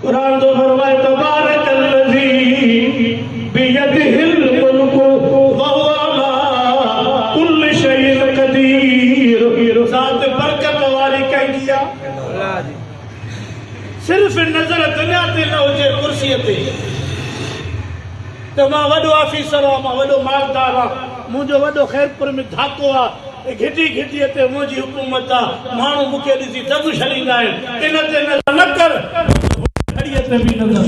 कुरान तो फरमाए तबारकल्लज़ी बियदिहिल मुल्कु व हुवा अला कुल्लि शैइन क़दीर। ज़ात बरकत वारी कहिंदी आ। सिर्फ नज़र दुनिया ते न हुजे कुर्सीअ ते त मां वॾो ऑफिसर आहियां, मां वॾो मालदार आहियां, मुंहिंजो वॾो ख़ैरपुर में धाको आहे, घिटी घिटीअ ते मुंहिंजी हुकूमत आहे, माण्हू मूंखे ॾिसी दॿ छॾींदा आहिनि। इन ते नज़र न कर, घड़ीअ ते बि नज़र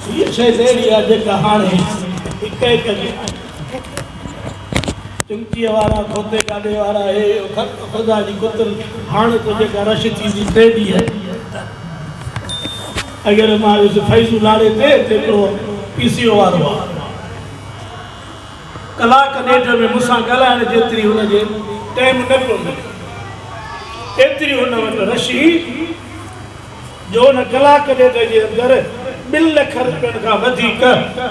हीअ शइ अहिड़ी आहे जेका हाणे हिक हिक चिमचीअ वारा खोते गाॾे वारा हे ख़ुदा जी कुतल हाणे तो जेका रश थींदी 3 ॾींहं अगरि मां फैज़ू लाड़े ते हिकिड़ो PCO वारो आहे, कलाक ॾेढ में मूंसां ॻाल्हाइण जेतिरी हुनजे टाइम न पियो मिले, एतिरी हुन वटि रशी जो हुन कलाक ॾेढ जे अंदरि 2 लख रुपयनि खां वधीक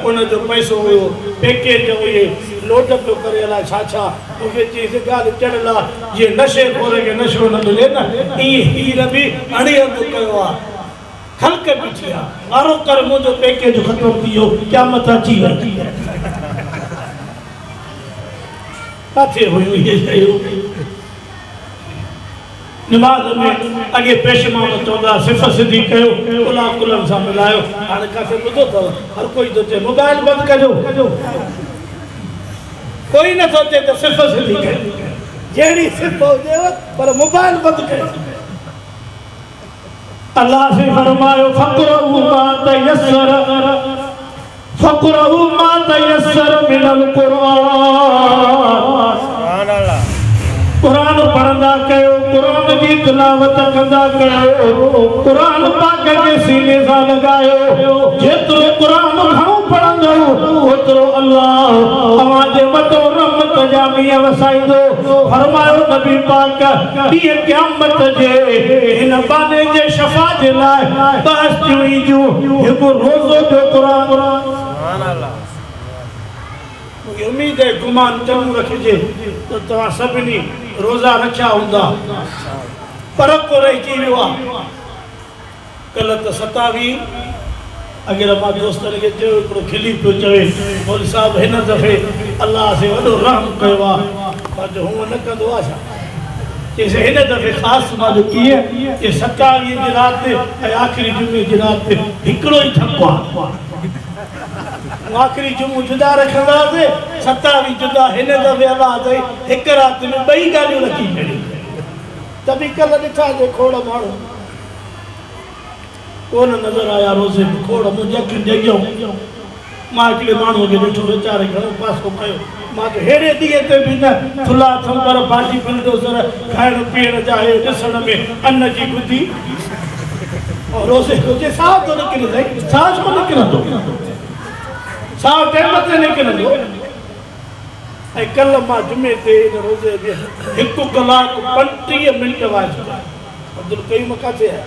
उनजो पैसो हुयो, पैकेज हुए, लोड पियो करे अलाए छा छा। मूंखे चईं ॻाल्हि चढ़ियल आहे, जीअं नशे खोर खे नशो न मिले न, ईअं हीर बि अणियंदु कयो आहे, ख़ल्क़ बीठी आहे, वारो कर मुंहिंजो पैकेज ख़तमु थी वियो, क़यामत अची वई। किथे हुयूं इहे शयूं? निमाज़ में अॻे पेशमाम चवंदा सिफ़ सिधी कयो, कुला कुलनि सां मिलायो। हाणे किथे ॿुधो अथव? हर कोई थो चए मोबाइल बंदि कजो, कोई नथो चए त सिफ़ सिधी कयो, जहिड़ी सिफ़ हुजेव पर मोबाइल बंदि कयो। अल्लाह से फरमायो फ़क़रऊ मा तयस्सर मिनल क़ुरान। कुरान पढ़ंदा कयो, कुरान जी तिलावत कंदा कयो, कुरान पाक जे सीने सां लॻायो। जेतिरो कुरान घणो पढ़ंदो ओतिरो अल्लाह तव्हांजे वॾो रहमत जा मींहं वसाईंदो। फरमायो नबी पाक ॾींहं क़यामत जे हिन बाने जे शफ़ा जे लाइ 10 ॾींहं जूं हिकु रोज़ो जो क़ुरान। मुझे उम्मीद है गुमान चङो रखिजे तो तव्हां सभिनी रोज़ा रखिया हूंदा, पर को रहिजी वियो आहे। कल्ह त 27 अगरि मां दोस्तनि खे चयो, हिकिड़ो खिली पियो चवे मौलवी साहिब हिन दफ़े अलाह से वॾो रहम कयो आहे। मां चयो हूअं न कंदो आहे छा? चईसि हिन दफ़े ख़ासि मां जो कीअं कि 27 जी राति ऐं आख़िरी जुमे जी राति हिकिड़ो ई थको आहे। आख़िरी जुमो जुदा रखंदासीं, 27 जुदा। हिन दफ़े अलाह चई हिकु राति में 2 ॻाल्हियूं रखी छॾियूं। तॾहिं कल्ह ॾिठा जे खोड़ माण्हू कोन नज़र आया रोज़े में, खोड़ मुंहिंजी अखियुनि ॾेगियूं। मां हिकिड़े माण्हूअ खे ॾिठो, वीचारे घणो पासो कयो। मां त हेड़े ॾींहं ते बि न थुला थंबर भाॼी बिल्डोज़र खाइण पीअण जा हे ॾिसण में अन्न जी बुधी और रोज़े हुजे साह थो निकिरे, साईं साह छो निकिरंदो? साह टाइम ते निकिरंदो। ऐं कल्ह मां जुमे ते रोज़े जे 1 कलाक 35 मिंट वाजिबी अब्दुल कईम किथे आहे?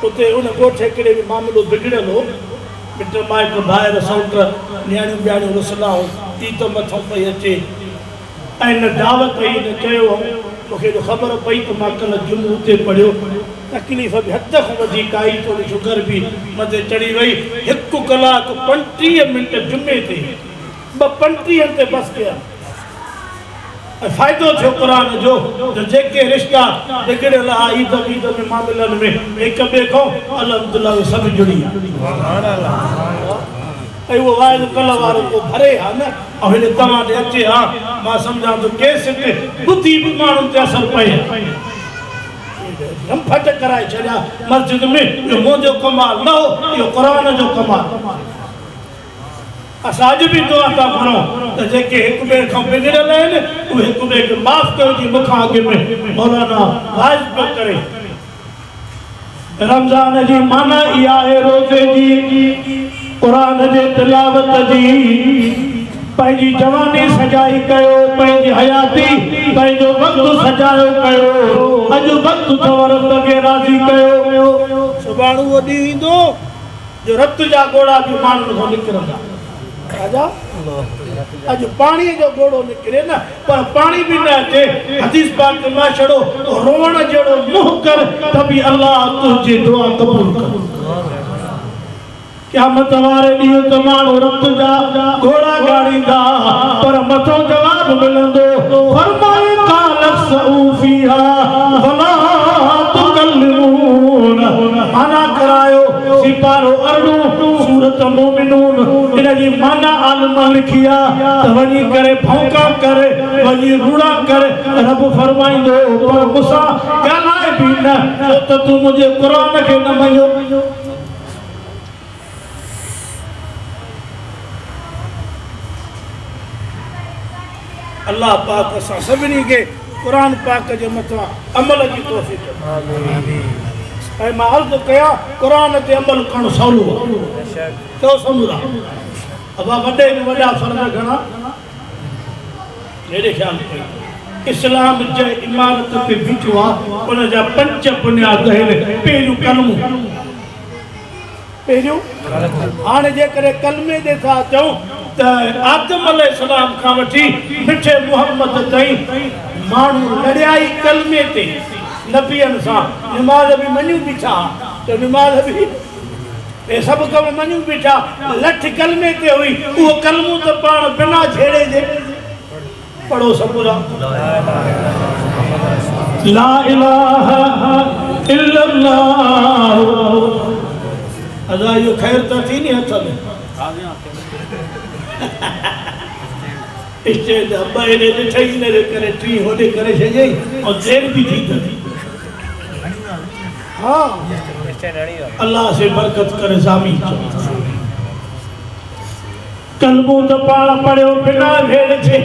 उते उन ॻोठ हिकिड़े में मामिलो बिगड़ियल हो। मिट माइट ॿाहिरि सौट नियाणियूं ॿियाणियूं रुसला हो, ई त मथां पई अचे ऐं न दावत ई न चयो। मूंखे ख़बर पई त मां कल्ह जुमो उते पढ़ियो, तकलीफ़ बि हद खां वधीक आई, थोरी शुगर बि मथे चढ़ी वई। 1 कलाक 35 मिंट जुमे ते 2:35 ते बसि कया। ऐं फ़ाइदो थियो क़ुरान जो त जेके रिश्ता बिगड़ियल आहे ईद में मामलनि में हिक ॿिए खां अल्हम्दुलिल्लाह सभु जुड़ी आहे। ऐं उहो वाइद कल्ह वारो को भरे हा न, ऐं हिन तव्हां ॾे अचे हा। मां सम्झां थो केस ते ॿुधी बि माण्हुनि ते असरु पए, फट कराए छॾिया मस्जिद में। इहो मुंहिंजो कमाल न हो, इहो क़ुरान जो कमाल। असां अॼु बि दुआ था करूं त जेके हिक ॿिए खां बिगड़ियल आहिनि उहे हिक ॿिए खे माफ़ कयो। जी मूंखां अॻु में मौलाना वाइज़ पियो करे। रमज़ान जी माना इहा आहे रोज़े जी, क़ुरान जे तिलावत जी। पंहिंजी जवानी सजाई कयो, पंहिंजी हयाती पंहिंजो वक़्तु सजायो कयो। अॼु वक़्तु अथव रब खे राज़ी कयो। सुभाणे उहो ॾींहुं ईंदो जो रत जा ॻोढ़ा बि माण्हुनि खां निकिरंदा। राजा अज पानी जो घोड़ो निकरे ना पर पानी भी ना अचे हदीस पाक में मां छड़ो रोवण जड़ो मुंह कर तभी अल्लाह तुझे दुआ कबूल कर क़यामत वारे ॾींहुं त माण्हू रत जा घोड़ा गाड़ींदा पर मथो जवाब मिलंदो फरमाए क़ाल सऊफिहा वला तुकल्लिमून माना करायो सिपारो अरडू सूरत मोमिनून इन जी माना आलम लिखिया त वञी करे भौंका करे वञी रूड़ा करे रब फरमाईंदो पर मूंसां ॻाल्हाए बि न त तूं मुंहिंजे क़ुरान खे न मञियो अल्लाह पाक असां सभिनी खे क़ुरान पाक जे मथां अमल जी तौफ़ीक़ आमीन ऐं मां अर्ज़ कयां क़ुरान ते अमल करणु सवलो आहे चओ समूरा अबा वॾे में वॾा फ़र्ज़ घणा हेॾे ख़्यालु कयो इस्लाम जे इमारत ते बीठो आहे उन जा 5 बुनियाद आहिनि पहिरियों कलमो पहिरियों हाणे जेकॾहिं कलमे ते था चऊं त आदम अलैहिस्सलाम खां वठी मिठे मोहम्मद ताईं माण्हू लड़िया ई कलमे ते नबियनि सां निमाज़ बि मञूं बीठा त निमाज़ बि हे सभु कम मञूं बीठा लठ कलमे ते हुई उहो कलमो त पाण बिना छेड़े जे पढ़ो सबूरा ला इलाहा इल्लल्लाह अदा यो खैर त थी नी हथ में स्टेज अब्बा ने ॾिठई ने करे टी होॾे करे छॾियई और देर भी थी हाँ अल्लाह से बरकत करे सामी कलमो तो पाण पढ़ियो बिना भेड़ छे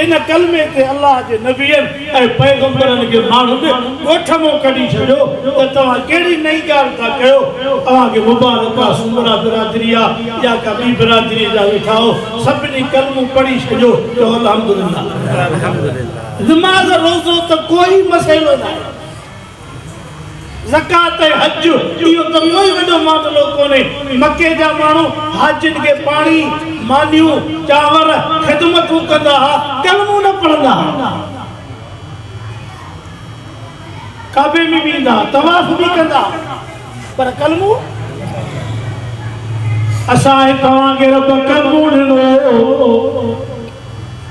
इन कलमे ते अल्लाह जे नबियनि ऐं पैगंबरनि खे माण्हुनि ॻोठमो कढी छॾियो त तव्हां कहिड़ी नई ॻाल्हि था कयो तव्हांखे मुबारक आहे सुमरा बिरादरी आहे या का ॿी बिरादरी जा वेठा हो सभिनी कलमो पढ़ी छॾियो चओ अल्हम्दुलिल्लाह नमाज़ रोज़ो त कोई मसइलो न आहे ज़कात हज इहो त कोई वॾो मामलो कोन्हे मके जा माण्हू हाजिन खे पाणी मानियूं चांवर ख़िदमतूं कंदा हुआ कलमो न पढ़ंदा हुआ काबे में बि ईंदा तवाफ़ बि कंदा पर कलमो असां तव्हांखे रब कलमो ॾिनो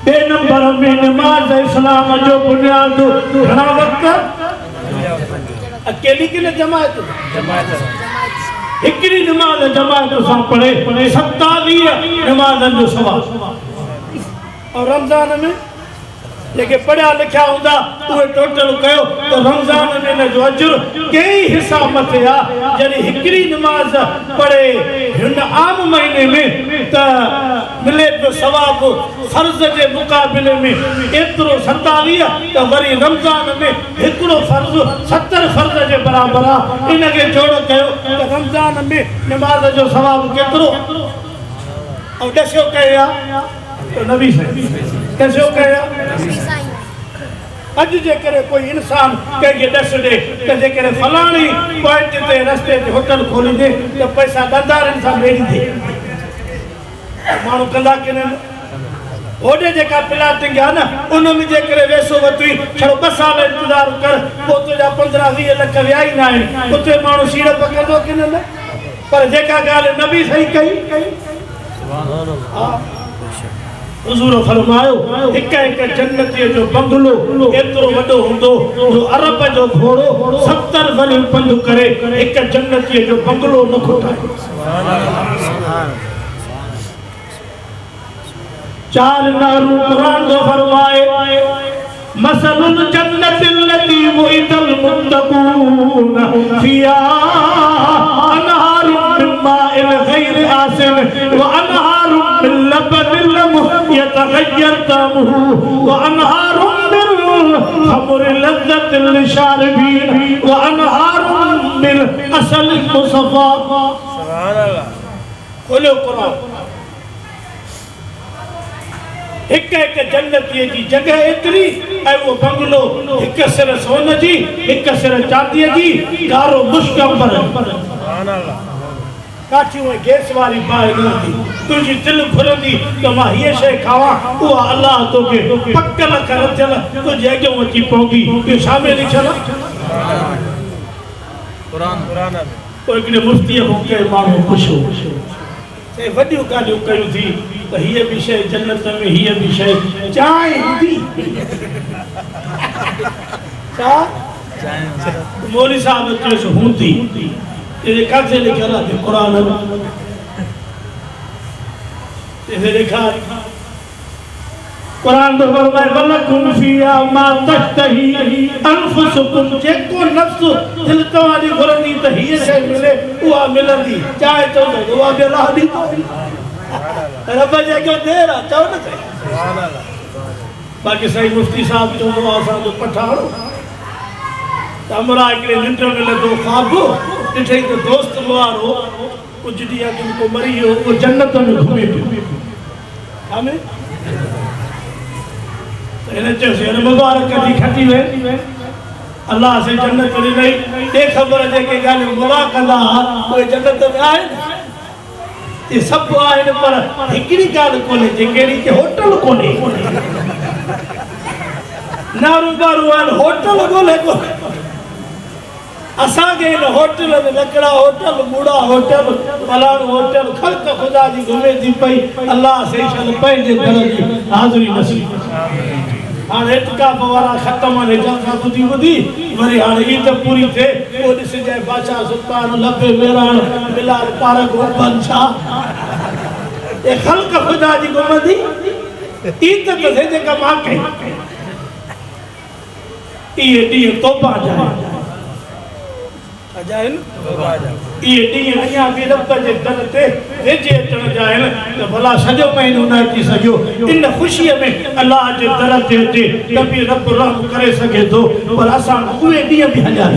ॿिए नंबर में नमाज़ इस्लाम जो बुनियाद घणा वक़्त अकेली की न जमात हिकड़ी नमाज जमात सां पढ़े 27 नमाज़न जो सवाब और रमज़ान में जेके पढ़िया लिखिया हूंदा उहे टोटल कयो त रमज़ान में इन जो अजुर कई हिसा मथे आहे जॾहिं हिकड़ी नमाज पढ़े हिन आम महीने में त मिले पियो सवाब फर्ज़ जे मुक़ाबिले में एतिरो 27 त वरी रमज़ान में हिकिड़ो फर्ज़ 70 फर्ज़ जे बराबरि आहे इन खे जोड़ कयो त रमज़ान में नमाज जो सवाब केतिरो ऐं ॾसियो कयो आहे त नबी साईं कैसे कया अज जे करे कोई इंसान के दस दे त जे करे फलाणी पॉइंट ते रस्ते ते होटल खोली दे तो पैसा दंदारन सा मेरी दे मानो कंदा के न ओडे जे का प्लाटिंग है ना उन में जे करे वैसो वतुई छड़ो 2 साल इंतजार कर पो तो जा 15-20 लाख व्याई ना है उते मानो सीड़ पकड़ो के न पर जे का गाल नबी सही कही सुभान अल्लाह हुजूर फरमायो हिक जन्नती जो बंगलो एतिरो वॾो हूंदो जो अरब जो घोड़ो 70 वरी पंधु करे हिक जन्नती जो बंगलो न खुटाए सुभान अल्लाह चार नारू कुरान जो फरमाए मसलुल जन्नतिल लती मुइदल मुत्तकून फिया अनहारुम मिन माइन गैर आसिन व अनहारुम मिन लबनिल यतगय्यर तमहु व अनहारुम मिन खमर लज़्ज़तिल लिशारिबीन व अनहारुम मिन असल मुसफ़ा सुभान अल्लाह खोलो कुरान एक जन्नती की जगह एतरी ऐ वो बंगलो एक सिर सोन जी एक सिर चांदी जी गारो मुश्क अंबर सुभान अल्लाह काठियों गैस वाली पाए न तुझी दिल भरंदी तो मां ये शइ खावां उहा अल्लाह तोखे पकल कर चल तुझे अॻियों अची पवंदी इहो शामिल लिखियल क़ुरान में कोई हिकिड़े मुफ्तीअ खां कंहिं माण्हू पुछो चई वॾियूं ॻाल्हियूं कयूं थी त हीअ बि शइ जन्नत में हीअ बि शइ चांहि हूंदी छा मौलवी साहब चयोसि हूंदी ये काथे लिखल आहे क़ुरान में ये लिखा क़ुरान तो फरमाए वलकुम फिया मा तश्तही अनफुसुकुम जेको नफ्स दिल तवाजी घुरंदी त हीअ शइ मिले उहा मिलंदी चाहे चओ त उहा बि अलाह ॾींदो रब जे अॻियां देर आहे चओ न सही बाक़ी सही मुफ्ती साहब चवंदो आहे असांजो पठाण हमरा हिकिड़े निंड में लॻो ख़्वाब ॾिठई त दोस्त वारो कुझु ॾींहं अॻु को मरी वियो उहो जन्नत में घुमे पियो छा में हिन चयोसि हिन मुबारक जी खटी वे अल्लाह से जन्नत ॾिनई ॾे ख़बर जेके ॻाल्हियूं मुला कंदा उहे जन्नत में आहिनि ये सभु आहिनि पर हिकिड़ी ॻाल्हि कोन्हे जेकहिड़ी की होटल कोन्हे नारू बारू आहिनि होटल ॻोल्हे कोन्हे असांखे हिन होटल में लकड़ा होटल बूढ़ा होटल फलाणो होटल ख़ल्क़ ख़ुदा जी घुमे थी पई अल्लाह सेशल पंहिंजे घर जी हाज़िरी नसीब हाणे इतिकाफ़ वारा ख़तम आहिनि जलसा ॿुधी ॿुधी वरी हाणे ईद पूरी थिए पोइ ॾिसजांइ बादशाह सुल्तान लभे मेराण बिलाल पारक बादशाह ये ख़ल्क़ ख़ुदा जी घुमंदी ईद त थिए जेका मां कई इहे ॾींहं तौबा जा अजाइन ये ॾींहं अञा बि रब जे दर ते वेझे अचण जा आहिनि त भला सॼो महीनो न अची सघियो इन ख़ुशीअ में अलाह जे दर ते अचे त बि रब रहम करे सघे थो पर असां उहे ॾींहं बि हलिया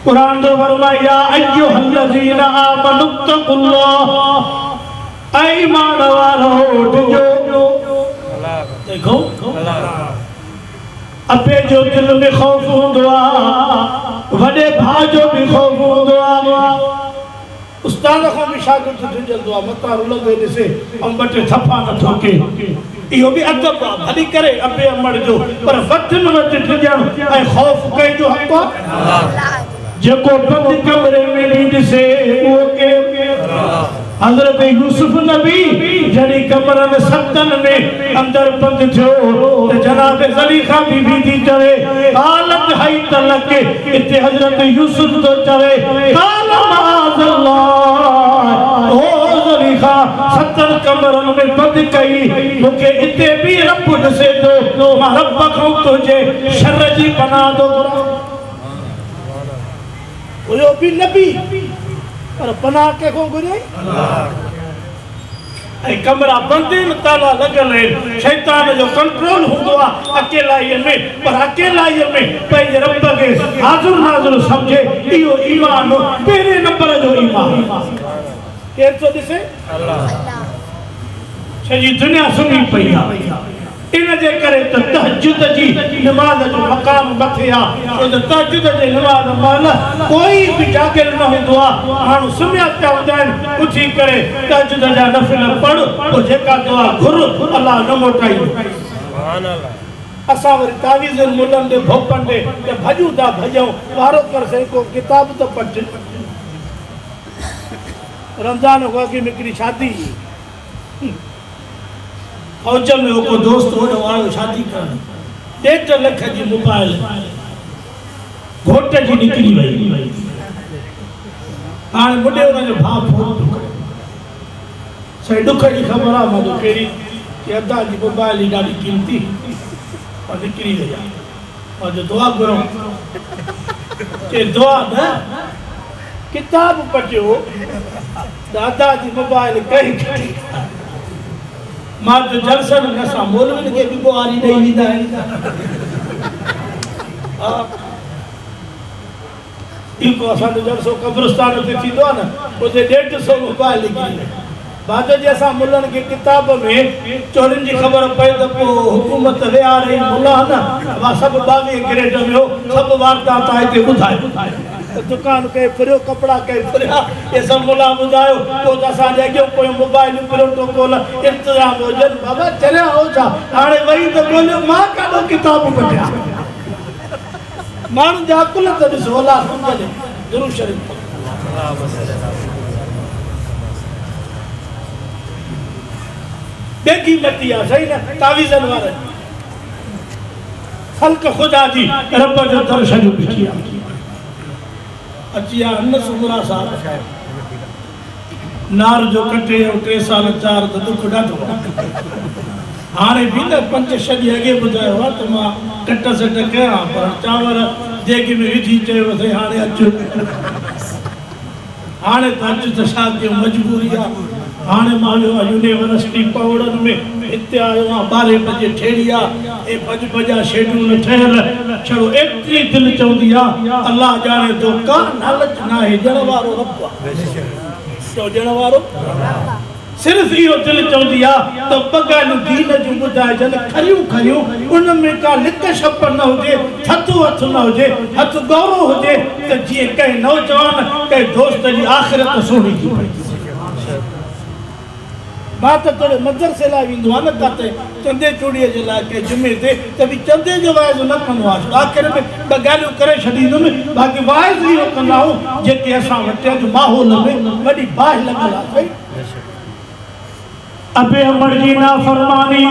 क़ुरान जो फरमाए या अय्युहल्लज़ीना आमनु तक़ुल्लाह ऐ ईमान वारो ॾिजो देखो अपे जो दिल में खौफ होंदो आहे वॾे भाउ जो बि खौफ होंदो आहे उस्ताद खां बि शागिर्द ॾिजंदो आहे मतां रुलंदे ॾिसे ऐं ॿ टे थप्पा न ठोके इहो बि अदब आहे भली करे अपे अमड़ जो पर वधि में वधि ॾिजणु ऐं खौफ कंहिंजो हक़ आहे जेको बंदि कमरे में बि ॾिसे उहो केरु हज़रत यूसुफ नबी जॾहिं कमरनि सतनि में अंदरि बंदि थियो त जनाब ज़लीखा बीबी थी चवे हालत हई तलक हिते हज़रत यूसुफ थो चवे काल माज़अल्लाह ओ ज़लीखा सतनि कमरनि में बंदि कई मूंखे हिते बि रब ॾिसे थो मां रब खां तुंहिंजे शर जी पनाह थो घुरां हुयो बि नबी पर पनाह कंहिंखो घुरे ऐं कमरा बंदि आहिनि ताला लॻल आहिनि शैतान जो कंट्रोल हूंदो आहे अकेलाईअ में पर अकेलाईअ में पंहिंजे रब खे हाज़ुर नाज़ुर सम्झे इहो ईमान पहिरें नंबर जो ईमान केरु थो ॾिसे सॼी दुनिया सुम्ही पई आहे इन जे करे त तहज्जुद जी नमाज़ जो मक़ाम मथे आहे छो त तहज्जुद जे नमाज़ महिल कोई बि जागिर न हूंदो आहे माण्हू सुम्हिया पिया हूंदा आहिनि उथी करे तहज्जुद जा नफ़िल पढ़ पोइ जेका दुआ घुर अलाह न मोटाईंदो असां वरी तावीज़ुनि मुलनि ॾे भोपनि ॾे भॼूं था भॼूं वारो कर साईं को किताब त पढ़ रमज़ान खां अॻु में हिकिड़ी शादी फौज में को दोस्त होॾो आयो शादी करण 1.5 लख जी मोबाइल घोट जी निकिरी वई हाणे मुंडे हुनजो भाउ फोन थो करे सही दुख जी ख़बर आहे मां कहिड़ी कि अदा जी मोबाइल ही ॾाढी कीमती और निकिरी वई आहे और जो दुआ घुरो के दुआ न किताब पढ़ियो दादा जी मोबाइल कई खटी मां तो जलसन न सा मौलवी के भी बुआरी नहीं वींदा हां इको असां जो जलसो कब्रिस्तान ते थींदो आहे न उते 150 मोबाइल लिखी बाद जे असां मुल्लन के किताब में चोरनि जी ख़बर पई त पोइ हुकूमत विहार रही मुल्ला न वा सभु 22 ग्रेड में हो सभु वारदात हिते ॿुधाए दुकान के फिरो कपड़ा के फिरिया ये सब मुला बुधायो तो असा जे गयो कोई मोबाइल प्रोटोकॉल इंतजाम हो जन बाबा चरिया हो जा हाणे वही तो बोलियो मां काडो किताब पढ़िया मान जा कुल त ॾिसो अल्लाह सम्झे दुरूद शरीफ बेगी मतिया सही ना तावीज़न वारे खल्क खुदा जी रब जो दर्शन बिठिया अचिया न सुमरा साहब नार जो कटे 3 साल 4 तो दुख ॾाढो हाणे भी न 5-6 ॾींहं अॻे ॿुधायो आहे त मां कट सट कयां पर चांवर जेके में विझी चयो थे हाणे अचो हाणे त अच त छा कयूं मजबूरी आहे हाणे मां वियो यूनिवर्सिटी पवड़न में हिते आयो आहियां 12 बजे ठेड़ी आहे ए बजा शेड्यूल ठहियल छड़ो एतिरी दिलि चवंदी आहे अल्लाह ॼाणे तो का लालच न आहे ॼण वारो रब आहे तो ॼण वारो सिर्फ इहो दिलि चवंदी आहे त बगल दीन जूं ॿुधाइजनि खरियूं उन में का लिक छप न हुजे थधो हथ न हुजे हथ गौरो हुजे त जीअं कंहिं नौजवान कंहिं दोस्त जी आख़िरत सुहिणी थी पई मां त थोरे मदरसे लाइ वेंदो आहे न काथे चंदे चूड़ीअ जे लाइ कंहिं जुमे ते त बि चंदे जो वाइज़ न कंदो आहे आख़िर में ॿ ॻाल्हियूं करे छॾींदुमि बाक़ी वाइज़ इहो कंदा आहियूं जेके असां वटि अॼु माहौल में वॾी बाहि लॻल आहे अबे अमर जी नाफरमानी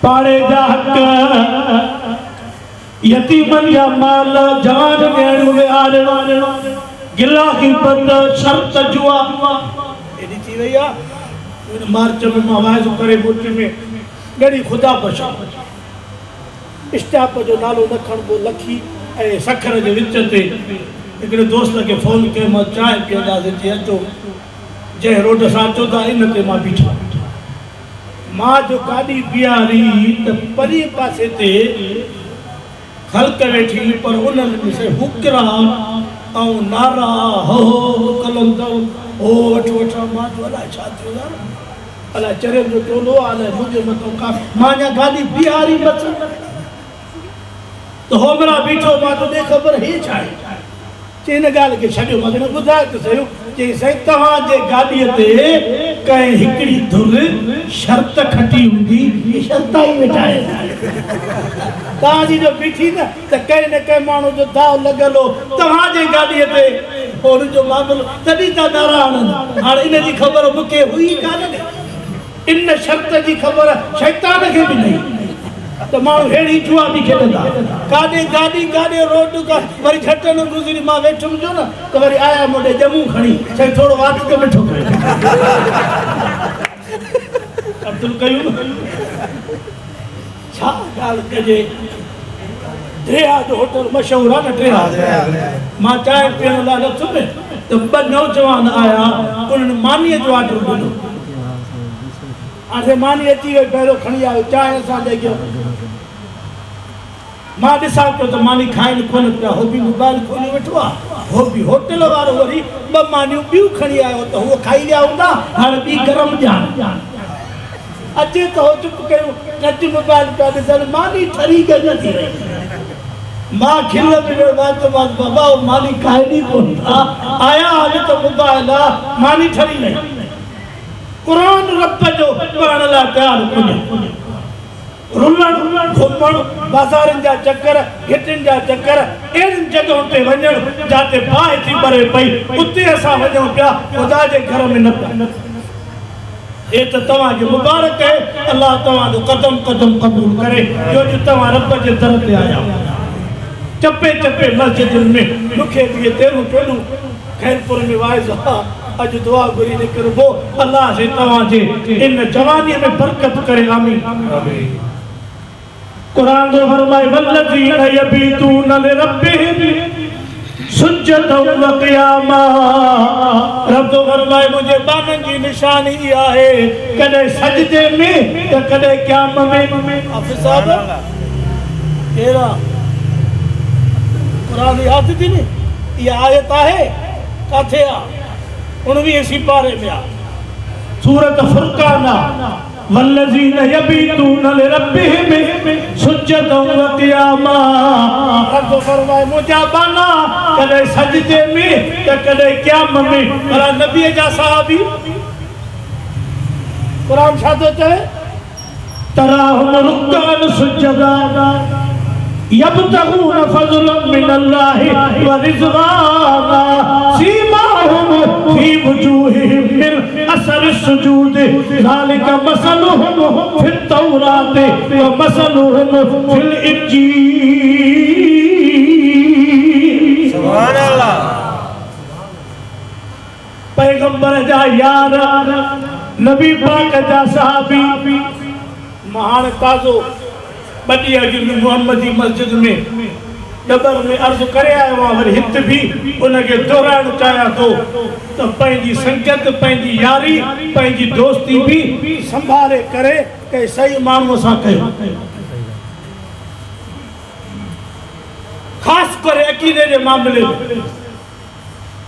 पाड़े जा हक़ यतीमन जा माल जवान ॾियण विहारणो गिला की बंद शर्त जुआ एडी थी वई आहे मार्च में मां वाइज़ करे मुल्क में ॻड़ी ख़ुदा बचा स्टाफ जो नालो न खणबो लखी ऐं सखर जे विच ते हिकिड़े दोस्त खे फ़ोन कयो मां चांहि पीअंदासीं जी अचो जंहिं रोड सां अचो था इन ते मां बीठो मां जो गाॾी बीहारी त परे पासे ते ख़ल्क वेठी पर उन्हनि से हुकरा ऐं नारा हो कलंदर हो वठो वठो मां जो अलाए छा थियो यार अलाए चरियनि जो टोलो अलाए मुंहिंजे मथां का मां अञा गाॾी बीहारी बस त हो मेरा बीठो मां तो ॾे ख़बर हे छा आहे चई हिन ॻाल्हि खे छॾियो मां हिन ॿुधाए त सही चई साईं तव्हांजे गाॾीअ ते कंहिं हिकिड़ी धुर शर्त खटी हूंदी शर्त ई वेठा तव्हांजी जो बीठी न त कंहिं न कंहिं माण्हू जो दाव लॻल हो तव्हांजे गाॾीअ ते हुन जो मामलो तॾहिं था नारा हणनि हाणे इन जी ख़बर मूंखे हुई कान इन शर्त जी ख़बर शैतान खे बि न तो माण्हू अहिड़ी जुआ बि खेॾंदा काॾे गाॾी काॾे रोड का वरी झटनि गुज़री मां वेठुमि जो न त वरी आया मूंॾे ॼमूं खणी चई थोरो वात ते मिठो करे अब्दुल कयूं छा ॻाल्हि कजे ड्रेहा जो होटल मशहूरु आहे न ड्रेहा मां चांहि पीअण लाइ लथुमि त 2 नौजवान आया उन्हनि मानीअ जो ऑर्डर ॾिनो हाणे मानी अची वई पहिरियों खणी आयो चांहि असां ॾेई गयो मां ॾिसां पियो त मानी खाइनि कोन पिया हो बि मोबाइल खोले वेठो आहे हो बि होटल वारो वरी 2 मानियूं ॿियूं खणी आयो त उहो खाई लिया हूंदा हाणे ॿी गरम ॼाण अचे त हो चुप कयूं टच मोबाइल पिया ॾिसनि मानी ठरी गज थी वई मां खिल में बाबा मानी खाइणी कोन था आया हाणे त मोबाइल आहे मानी ठरी वई कुरान रब जो पढ़ण लाइ तयारु कोन्हे रुलण घुमण बाज़ारनि जा चक्कर घिटियुनि जा चक्कर अहिड़ियुनि जॻहियुनि ते वञण जिते बाहि थी ॿरे पई उते असां वञूं पिया ख़ुदा जे घर में न पिया हे त तव्हांखे मुबारक आहे अलाह तव्हांजो क़दम क़दम क़बूल करे जो तव्हां रब जे दर ते आया चपे चपे मस्जिदुनि में मूंखे बि इहे तेरूं पेरूं खैरपुर में वाइज़ अज दुआ घुरी निकिरबो अल्लाह से तव्हांजे इन जवानी में बरकत करे आमीन कुरान जो फरमाए वल्लज़ीन यबीतून लिरब्बिहिम सुज्जदन व क़ियामा रब तो फरमाए मुझे बाननि जी निशानी आहे कॾहिं सजदे में त कॾहिं क़याम में हाफ़िज़ साहब केरा कुरान याद थी नी ये आयत आहे काथे आहे 19 सिपारे में सूरत फुरकान वल्लज़ीन यबीतून लिरब्बिहिम सुज्जदन व क़ियामा। रब फरमाए मुंहिंजा बाना कॾहिं सजदे में त कॾहिं क़याम में। पर नबीअ जा सहाबी क़ुरान छा थो चए? तराहुम रुक्कान सुज्जदा यब्तगून फज़लन मिनल्लाहि व रिज़वाना सीमाहुम फी वुजूहिहिम मिन असरि सुजूद ज़ालिका मसलुहुम फित तौरात व मसलुहुम फिल इंजील। सुभान अल्लाह। पैगंबर जा यार नबी पाक जा सहाबी महान ताज़ो बड़ी अॻु मोहम्मदी मस्जिद में डबर में अर्ज़ करे आयो आहियां। वरी हिते बि उनखे दोहराइणु चाहियां थो त पंहिंजी संगत पंहिंजी यारी पंहिंजी दोस्ती बि संभाले करे कंहिं सही माण्हूअ सां कयो। ख़ासि करे अक़ीदे जे मामले में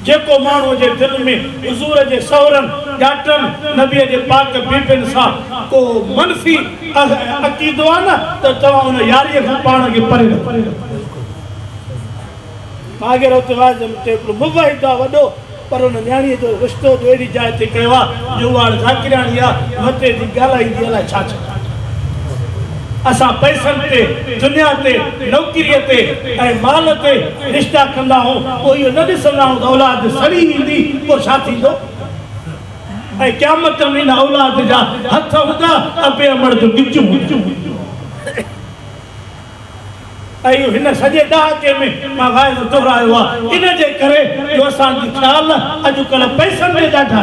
जेको माण्हू जे दिलि में हुज़ूर जे सहुरनि ॼाटनि नबीअ जे पाक बीबियुनि सां को मनफ़ी अक़ीदो आहे न त तव्हां उन यारीअ खां पाण खे परे रखो। मागे रतवाज़ में मुवहिद आहे वॾो पर उन न्याणीअ जो रिश्तो जो अहिड़ी जाइ ते कयो आहे जो उहा ज़ाकिराणी आहे मथे जी ॻाल्हाईंदी अलाए छा छा। असां पैसनि ते दुनिया ते नौकरीअ ते ऐं माल ते रिश्ता कंदा आहियूं पोइ इहो न ॾिसंदा आहियूं त औलाद सड़ी ईंदी पोइ छा थींदो। ऐं क़यामत में न औलाद जा हथ हूंदा अबे अमड़ जो गिचूं ऐं इहो हिन सॼे ॾहाके में मां वाइदो दोहरायो आहे। इन जे करे जो असांजी ख़्याल अॼुकल्ह पैसनि में ॾाढा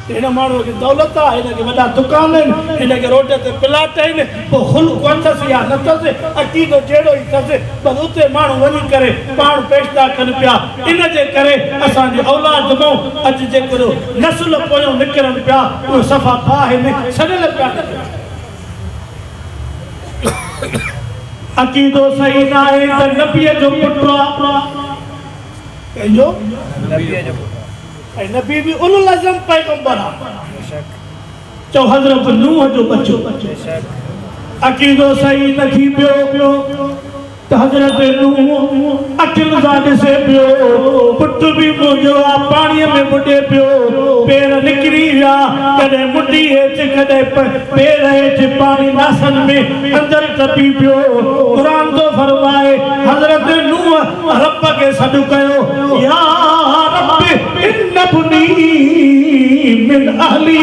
हिन माण्हूअ खे दौलत आहे हिनखे वॾा दुकान आहिनि हिनखे रोड ते प्लाट आहिनि पोइ ख़ुल्क़ अथसि या न अथसि अक़ीदो जहिड़ो ई अथसि पर उते माण्हू वञी करे पाण पेश था कनि पिया। इन जे करे असांजे औलाद मां अॼु जेको नस्ल पोयों निकिरनि पिया उहे सफ़ा बाहि छॾियल पिया। अक़ीदो सही न आहे त नबीअ जो पुटु आहे कंहिंजो नबीअ जो ऐं नबी बि उलुल अज़म पैगंबर आहे। चओ हज़रत नूह जो बच्चो अक़ीदो सही न थी पियो त हज़रत नूह अखियुनि सां ॾिसे पियो पुटु बि मुंहिंजो आहे पाणीअ में बुॾे पियो पेर निकिरी विया कॾहिं मुंडी हेठि कॾहिं पेर हेठि पाणी नासनि में अंदरि टपी पियो। क़ुरान थो फरमाए हज़रत नूह रब खे सॾु कयो या रब इन्न बुनी मिन अहली।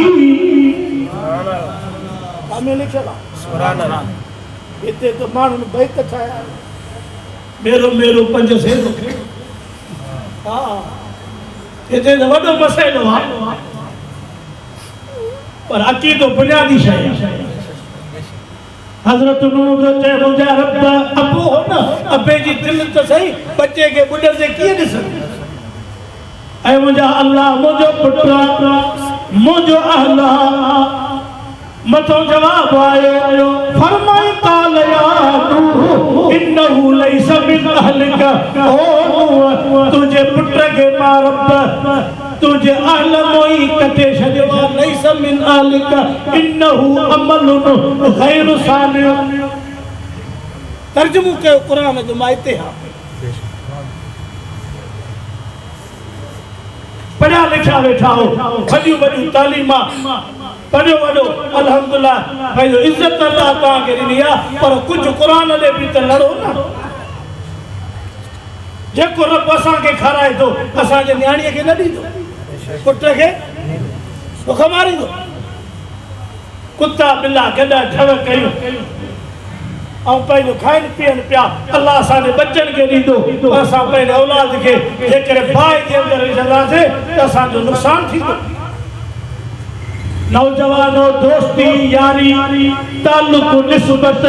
हमें लिखियल आहे सुभान अल्लाह। हिते त माण्हुनि बैत ठाहिया मेरो मेरो पंज से हा हिते त वॾो मसइलो आहे पर अक़ीदो बुनियादी शइ आहे। हज़रत नूह जो चए मुंहिंजा रब अबो हो न अबे जी दिलि त सही बचे खे ॿुॾंदे कीअं ॾिसंदे ऐं मुंहिंजा अल्लाह मुंहिंजो पुटु मुंहिंजो अल्लाह मथो जवाब आयो फरमाए काल या नूह इन्नहु लैस मिन अहलिका ओ तुझे पुट के मां रब तुझे अहल मोई कटे छॾियो लैस मिन अहलिका इन्नहु अमलुन गैर सालिह। तर्जुमो कयो क़ुरान जो मां हिते हा पढ़िया लिखिया वेठा हो वॾियूं वॾियूं तालीमा पढ़ियो वॾो अल्हम्दुलिल्लाह भाई इज़त अल्लाह तव्हांखे ॾिनी आहे पर कुझु क़ुरान ॾे बि त लड़ो न। जेको रब असांखे खाराए थो असांजे न्याणीअ खे न ॾींदो पुट खे बुख मारींदो। कुता बिला गॾा ठव कयूं ऐं पंहिंजो खाइनि पीअनि पिया अल्लाह असांजे बचनि खे ॾींदो असां पंहिंजे औलाद खे जेकॾहिं बाहि जे अंदरि विझंदासीं त असांजो नुक़सानु थींदो। नौजवानो दोस्ती यारी ताल्लुक निस्बत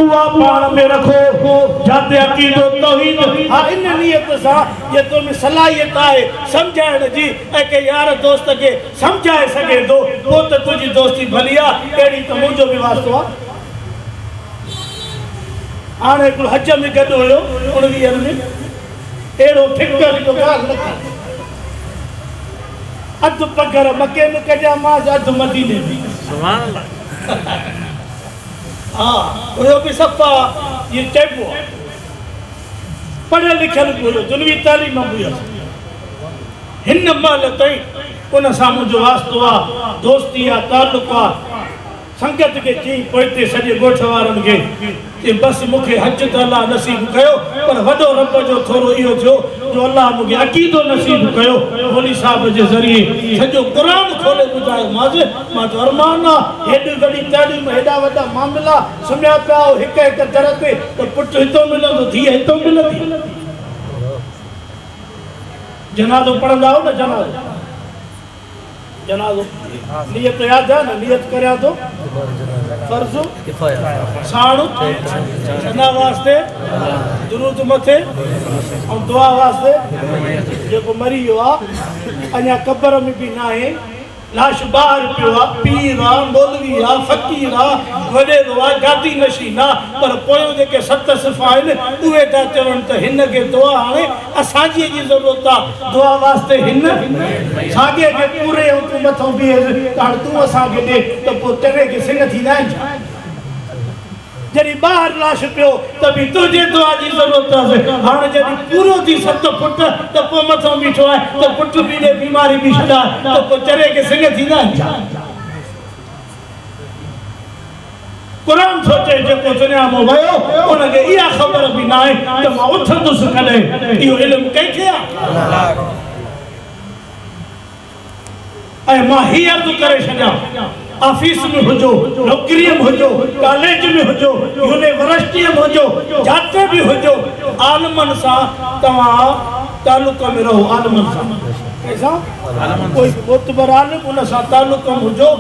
उहा पाण में रखो जाते अक़ीदो तौहीद हा इन नियत सां ये तो में सलाहियत आहे समझाइण जी ऐं के यार दोस्त खे समझाए सघे थो पोइ त तुंहिंजी दोस्ती भली आहे अहिड़ी त मुंहिंजो बि वास्तो आहे। हाणे हिकिड़ो हज में गॾु हुयो 19 में अहिड़ो फिकर जो ॻाल्हि न थी अधु पघर मके में कढिया मां अधु मदीने में सुभान अल्लाह हाँ उहो बि सफ़ा ये चइबो आहे पढ़ियल लिखियल बि हुयो दुनिया तालीम बि हुयसि हिन महिल ताईं उन सां मुंहिंजो वास्तो आहे दोस्ती आहे तालुक़ु आहे संगत खे चई पोइ हिते सॼे ॻोठ वारनि खे कि बसि मूंखे हज त अलाह नसीब कयो पर वॾो रब जो थोरो इहो थियो जो अलाह मूंखे अक़ीदो नसीब कयो मौली साहिब जे ज़रिए सॼो क़ुर खोले ॿुधायोमांसि मां चयो अरमान आहे हेॾी वॾी तालीम हेॾा वॾा मामला सुम्हिया पिया हिकु हिकु दर ते त पुटु हितो मिलंदो धीअ हितो मिलंदी जनाज़ो पढ़ंदा हो न जनाज़ो नियत यादि आहे न नियत करियां थो फर्ज़ साण सना वास्ते दुरूद मथे ऐं दुआ वास्ते जेको मरी वियो आहे अञा क़बर में बि न आहे लाश ॿाहिरि पियो आहे पीर आहे मौलवी आहे फ़क़ीर आहे वॾेरो आहे जाती नशीन आहे पर पोयों जेके 7 सिफ़ा आहिनि उहे था चवनि त हिन खे दुआ हाणे असांजी जी ज़रूरत आहे दुआ वास्ते हिन साॻे खे पूरे ऐं तूं मथां बीह हाणे तूं असांखे ॾे त पोइ तेरे खे सिंग थींदा आहिनि छा जॾहिं ॿाहिरि लाश पियो त बि तुंहिंजे दुआ जी ज़रूरत आहे हाणे जॾहिं पूरो थी 7 फुट त पोइ मथां बीठो आहे त पुट बि ॾे बीमारी बि छॾाए त पोइ चरे खे सिंग थींदा आहिनि छा क़ुर सोचे जेको दुनिया में वियो उनखे इहा ख़बर बि न आहे त मां उथंदुसि कॾहिं इहो इल्मु कंहिंखे आहे ऐं मां हीअ अर्ज़ु करे छॾियां ऑफिस में हुजो नौकरीअ में हुजो कॉलेज में हुजो यूनिवर्सिटीअ में हुजो जाते बि हुजो आलमनि सां तव्हां तालुक़ में रहो आलमनि सां कंहिंसां कोई मोतबर आलिम उन सां तालुक़ में हुजो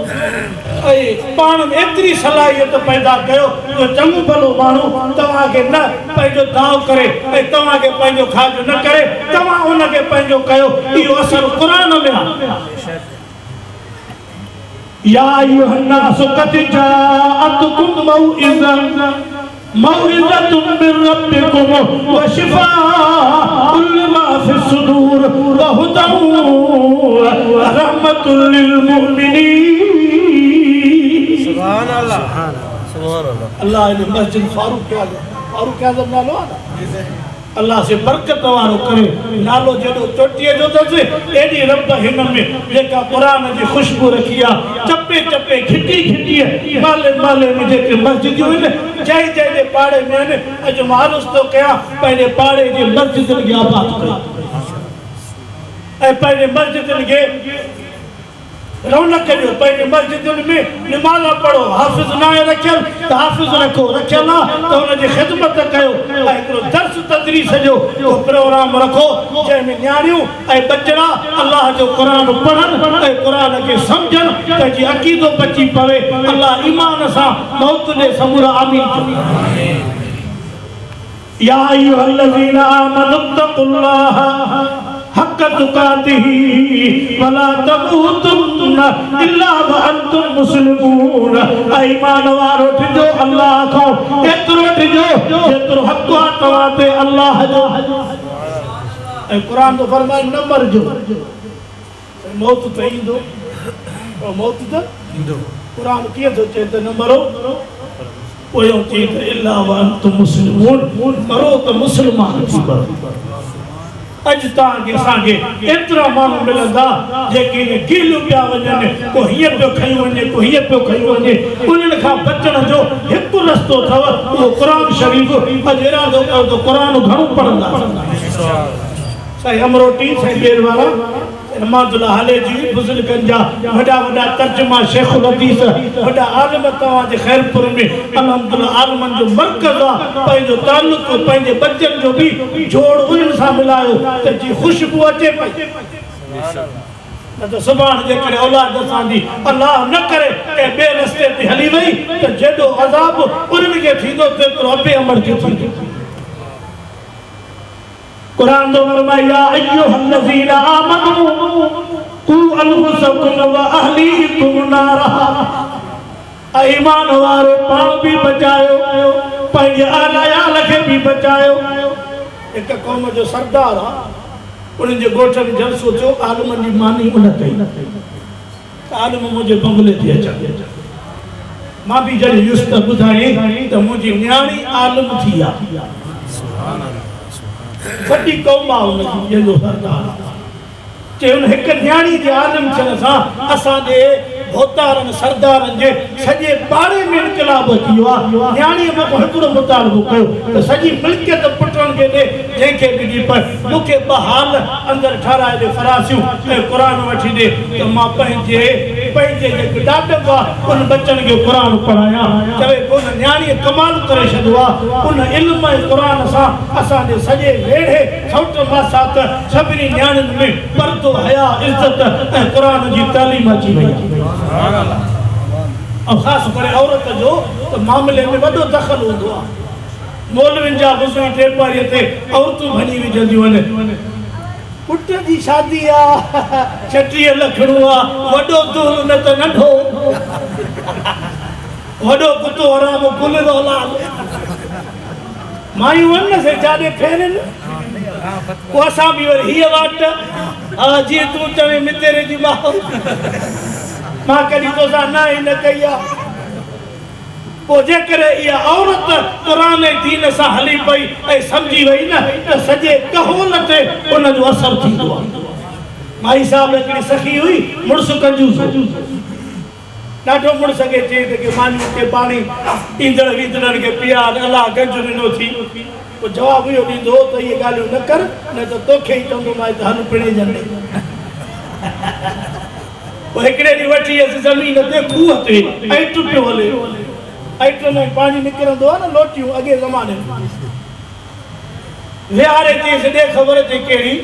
ऐं पाण में एतिरी सलाहियत पैदा कयो जो चङो भलो माण्हू तव्हांखे न पंहिंजो दाव करे ऐं तव्हांखे पंहिंजो खाज न करे तव्हां उनखे पंहिंजो कयो इहो असरु क़ुर में आहे या अय्युहन्नास क़द जाअतकुम मौइज़तुम मिर रब्बिकुम व शिफाउन लिमा फिस्सुदूर व हुदन व रहमतुल लिल मुमिनीन सुभान अल्लाह सुभान अल्लाह अल्लाह ने मस्जिद फारूक आज़म नालो आहे अल्लाह से बरकत वारो करे नालो जॾो चोटीअ जो अथसि एॾी रब हिन में जेका क़ुर जी ख़ुशबू रखी आहे चपे चपे खिटी खिटीअ माले माले में जेके मस्जिदियूं आहिनि जंहिं जे पाड़े में आहिनि अॼु मां अर्ज़ु थो कयां पंहिंजे पाड़े जे मस्जिदनि खे आबाद कयो ऐं पंहिंजे मस्जिदनि खे रौनक ॾियो पंहिंजे मस्जिदुनि में निमाज़ पढ़ो हाफ़िज़ न आहे रखियल त हाफ़िज़ रखो रखियल आहे त हुनजी ख़िदमत कयो ऐं हिकिड़ो दर्स तदरीस जो प्रोग्राम रखो जंहिंमें न्याणियूं ऐं बचड़ा अलाह जो क़ुर पढ़नि ऐं क़ुर खे सम्झनि पंहिंजी अक़ीदो बची पवे अलाह ईमान सां मौत ॾे समूरा आमीन या अय्युहल्लज़ीना आमनु इत्तक़ुल्लाह हक़ तुकातिही वला तमूतुन्ना इल्ला व अंतुम मुस्लिमून ईमान वारो जो अल्लाह खां एतिरो टिजो जेतिरो हक़ आहे तव्हां ते अल्लाह जो ऐं क़ुर तो फरमाए न मरजो मौत त ईंदो मौत त ईंदो क़ुर कीअं थो चए त न मरो पोयों चई त इल्ला व अंतुम मुस्लिमून मरो त मुस्लमान थी मरो अज तव्हांखे असांखे एतिरा माण्हू मिलंदा जेके गीलियूं पिया वञनि को हीअं पियो खई वञे को हीअं पियो खई वञे उन्हनि खां बचण जो हिकु रस्तो अथव उहो क़ुर शरीफ़ अॼु इरादो कयो त क़ुर घणो पढ़ंदा साईं अमरोटी साईं ॿेर वारा रहमतुल्लाह अलैह जी बुज़ुर्गनि जा वॾा वॾा तर्जुमा शेखुल हदीस वॾा आलिम तव्हांजे ख़ैरपुर में अल्हम्दुलिल्लाह आलिमनि जो मर्कज़ आहे पंहिंजो तालुक़ पंहिंजे बचनि जो बि जोड़ उन्हनि सां मिलायो त जी ख़ुशबू अचे पई न त सुभाणे जेकॾहिं औलाद असांजी अलाह न करे कंहिं ॿिए रस्ते ते हली वई त जेॾो अज़ाब उन्हनि खे थींदो तेतिरो अबे अमर खे थींदो कुरान तो फरमाया अय्युहल्लज़ीना आमनू कू अनफुसकुम व अहलीकुम नारा ईमान वारो पाण भी बचायो पंहिंजे आला खे भी बचायो एक कौम जो सरदार उन्हनि जे ॻोठ में जलसो थियो, आलमनि जी मानी उन कई, आलम मुंहिंजे बंगले ते अचनि। मां बि जॾहिं युस त ॿुधाई त मुंहिंजी न्याणी आलम थी आहे, वॾी क़ौम आहे हुनजी, जंहिंजो सरदार चए हुन हिकु न्याणी जे आलम थियण सां असांजे भोतारनि सरदारनि जे सॼे पाड़े में इनकलाब अची वियो आहे। न्याणीअ मूंखे हिकिड़ो मुतालबो कयो त सॼी मिल्कियत पुटनि खे ॾे, जंहिंखे बि ॾे, पर मूंखे ॿ हाल अंदरि ठाराए ॾे फरासियूं ऐं क़ुर वठी ॾे त मां पंहिंजे जेके ॾाॾप आहे उन बचनि खे क़ुर पढ़ायां। चवे हुन न्याणीअ कमाल करे छॾियो आहे, उन इल्म ऐं क़ुर सां असांजे सॼे वेढ़े सौट मासात सभिनी न्याणियुनि में परदो, हया, इज़त ऐं क़ुर जी तालीम अची वई आहे। और ख़ासि करे औरत जो त मामले में वॾो दख़ल हूंदो आहे। मौलवियुनि जा गुज़री टेपारीअ ते औरतूं भञी विझंदियूं आहिनि, पुट जी शादी आहे, 36 लखणूं आहे, वॾो दूर न त नंढो, वॾो कुतो हराम कुल औलाद, मायूं आहिनि न से जाॾे फेरनि, पोइ असां बि वरी हीअ वाट, हा जीअं तूं चवे मितेरे जी माउ, मां कॾहिं तोसां न ई न कई आहे। पोइ जेकर इहा औरत क़ुर ऐं दीन सां हली पई ऐं सम्झी वई न त सॼे कहोल ते उनजो असरु थींदो आहे। माई साहिब हिकिड़ी सखी हुई, मुड़ुसु कंजूस, ॾाढो मुड़ुस खे चई त की मानियूं खे पाणी ईंदड़ वींदड़नि खे पीआ, अलाह गंज ॾिनो थी। पोइ जवाबु इहो ॾींदो त इहे ॻाल्हियूं न कर, न त तोखे ई चवंदोमांइ त हल पिणे ॼणे। पोइ हिकिड़े ॾींहुं वठी अची ज़मीन ते खूह ते ऐट पियो हले, ऐट में पाणी निकिरंदो आहे न, लोटियूं अॻे ज़माने में, विहारे चईसि ॾे ख़बर ते कहिड़ी,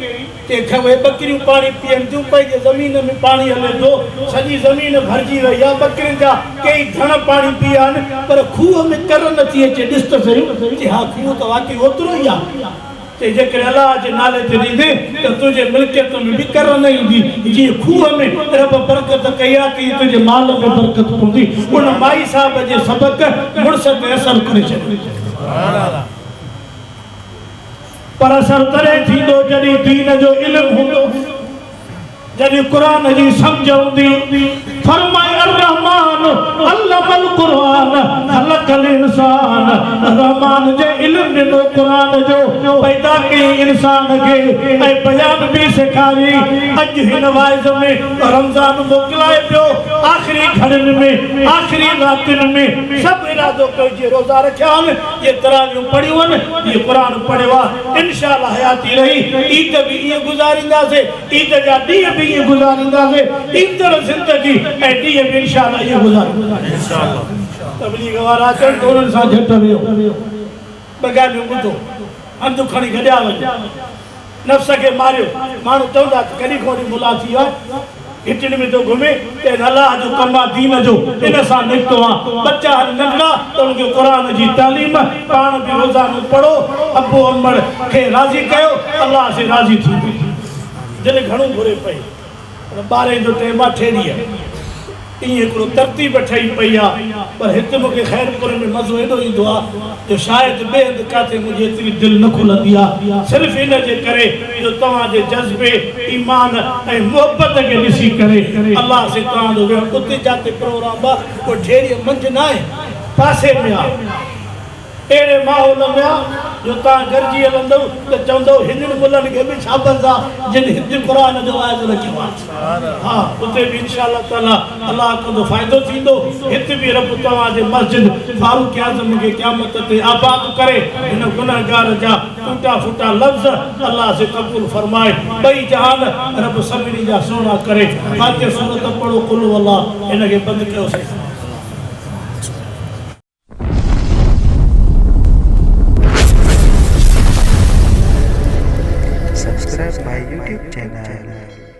के ख़बर बकरियूं पाणी पीअनि थियूं, पंहिंजे ज़मीन में पाणी हले थो, सॼी ज़मीन भरिजी वई आहे, बकरियुनि जा कई धण पाणी पिया आहिनि, पर खूह में कर नथी अचे, ॾिस त सही। हा खूह त वाक़ई ओतिरो ई आहे, चई जेकर अलाह जे नाले ते ॾींदे त तुंहिंजे मिल्कियत में बि कर न ईंदी, जीअं खूह में रब बरकत कई आहे तीअं तुंहिंजे माल में बरकत पवंदी। उन माई साहिब जे सबक़ मुड़ुस ते असरु करे छॾियो, पर असरु तॾहिं थींदो जॾहिं दीन जो इल्मु हूंदो, जॾहिं क़ुर जी सम्झ हूंदी। फरमाए अर्रहमान अल्लमल क़ुरान ख़लक़ल इंसान, रहमान जे इल्म ॾिनो क़ुर जो, पैदा कई इंसान खे ऐं बयान बि सेखारी। अॼु हिन वाइज़ में रमज़ान मोकिलाए पियो, आख़िरी घड़ियुनि में, आख़िरी रातियुनि में सभु इरादो कयो जीअं रोज़ा रखिया आहिनि, जीअं तरावियूं पढ़ियूं आहिनि, जीअं क़ुर पढ़ियो आहे, इंशाअल्लाह हयाती रही ईद बि ईअं गुज़ारींदासीं, ईद जा ॾींहं बि ईअं गुज़ारींदासीं, ईंदड़ ज़िंदगी ऐं ॾींहं बि इंशाअल्लाह ईअं गुज़ारींदासीं। तबलीग वारा अचनि त उन्हनि सां झटि वियो, ॿ ॻाल्हियूं ॿुधो, हंधु खणी गॾिया वञो, नफ़्स खे मारियो। माण्हू चवंदा त कॾहिं कोन मुला थी वियो आहे, हिटनि में थो घुमे, त अलाह जो कमु आहे, दीन जो, इन सां निकितो आहे। बच्चा नंढड़ा त उनखे क़ुर जी तालीम, पाण बि रोज़ानो पढ़ो, अबो अमड़ खे राज़ी कयो, अलाह से राज़ी थी। दिलि घणो घुरे पई, 12 जो टाइम आहे, 6 ॾींहं ईअं हिकिड़ो तरतीब ठही पई आहे, पर हिते मूंखे ख़ैरपुर में मज़ो एॾो ईंदो आहे जो शायदि ॿिए हंधि किथे मुंहिंजी एतिरी दिलि न खुलंदी आहे, सिर्फ़ु इन जे करे जो तव्हांजे जज़्बे, ईमान ऐं मुहबत खे ॾिसी करे अलाह से तव्हांजो वियो। उते जिते प्रोग्राम आहे उहो ढेरी मंझि न आहे, पासे में आहे, अहिड़े माहौल में आहे जो तव्हां गॾिजी हलंदव त चवंदव हिननि मुलनि खे बि शाबस आहे जिन हिते क़ुर जो वाइज़ रखियो आहे। हा, उते बि इंशाअल्लाह ताला अलाह कंदो फ़ाइदो थींदो। हिते बि रब तव्हांजे मस्जिद फारूक आज़म खे क़यामत ते आबाद करे हिन गुनहगार जा टूटा फूटा लफ़्ज़ अलाह से क़बूल फरमाए, ॿई जहान रब सभिनी जा सुहिणा करे। फातिहा सूरत पढ़ो, कुल अल्लाह, हिनखे बंदि कयोसीं। Subscribe my YouTube channel.